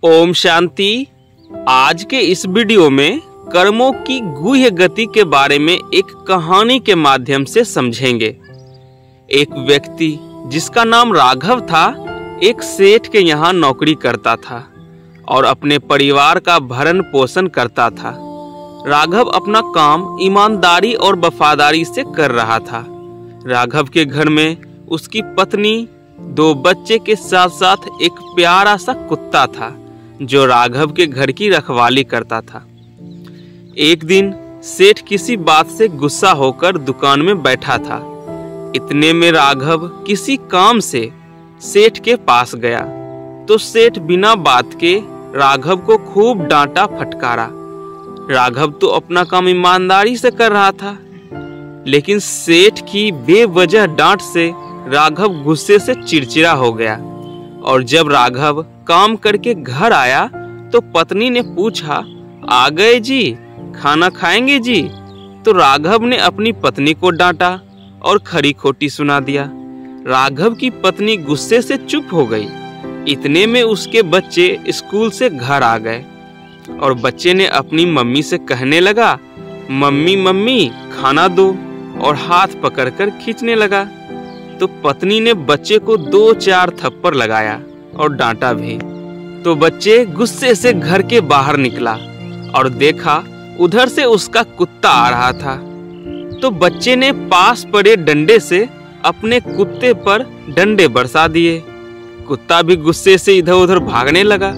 ओम शांति। आज के इस वीडियो में कर्मों की गुह्य गति के बारे में एक कहानी के माध्यम से समझेंगे। एक व्यक्ति जिसका नाम राघव था, एक सेठ के यहाँ नौकरी करता था और अपने परिवार का भरण पोषण करता था। राघव अपना काम ईमानदारी और वफादारी से कर रहा था। राघव के घर में उसकी पत्नी, 2 बच्चे के साथ साथ एक प्यारा सा कुत्ता था जो राघव के घर की रखवाली करता था। एक दिन सेठ किसी बात से गुस्सा होकर दुकान में बैठा था। इतने में राघव किसी काम से सेठ के पास गया तो सेठ बिना बात के राघव को खूब डांटा फटकारा। राघव तो अपना काम ईमानदारी से कर रहा था, लेकिन सेठ की बेवजह डांट से राघव गुस्से से चिड़चिड़ा हो गया। और जब राघव काम करके घर आया तो पत्नी ने पूछा, आ गए जी, खाना खाएंगे जी? तो राघव ने अपनी पत्नी को डांटा और खरी खोटी सुना दिया। राघव की पत्नी गुस्से से चुप हो गई। इतने में उसके बच्चे स्कूल से घर आ गए और बच्चे ने अपनी मम्मी से कहने लगा, मम्मी मम्मी खाना दो, और हाथ पकड़कर खींचने लगा। तो पत्नी ने बच्चे को 2-4 थप्पड़ लगाया और डांटा भी। तो बच्चे गुस्से से घर के बाहर निकला और देखा उधर से उसका कुत्ता आ रहा था। तो बच्चे ने पास पड़े डंडे से अपने कुत्ते पर डंडे बरसा दिए। कुत्ता भी गुस्से से इधर उधर भागने लगा।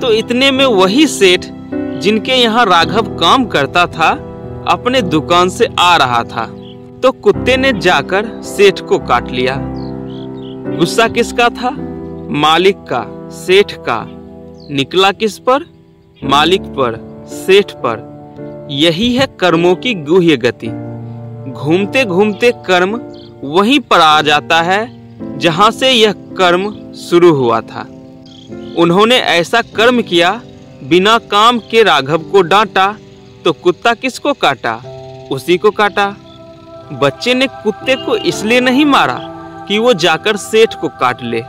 तो इतने में वही सेठ जिनके यहाँ राघव काम करता था अपने दुकान से आ रहा था। तो कुत्ते ने जाकर सेठ को काट लिया। गुस्सा किसका था? मालिक का, सेठ का। निकला किस पर? मालिक पर, सेठ पर। यही है कर्मों की गुह्य गति। घूमते घूमते कर्म वहीं पर आ जाता है जहां से यह कर्म शुरू हुआ था। उन्होंने ऐसा कर्म किया, बिना काम के राघव को डांटा तो कुत्ता किसको काटा? उसी को काटा। बच्चे ने कुत्ते को इसलिए नहीं मारा कि वो जाकर सेठ को काट ले।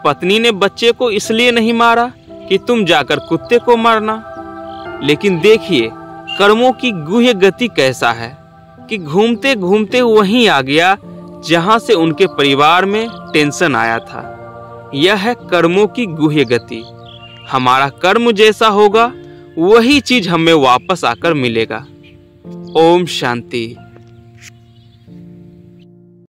पत्नी ने बच्चे को इसलिए नहीं मारा कि तुम जाकर कुत्ते को मारना। लेकिन देखिए कर्मों की गुह्य गति कैसा है कि घूमते घूमते वहीं आ गया जहां से उनके परिवार में टेंशन आया था। यह है कर्मों की गुह्य गति। हमारा कर्म जैसा होगा वही चीज हमें वापस आकर मिलेगा। ओम शांति।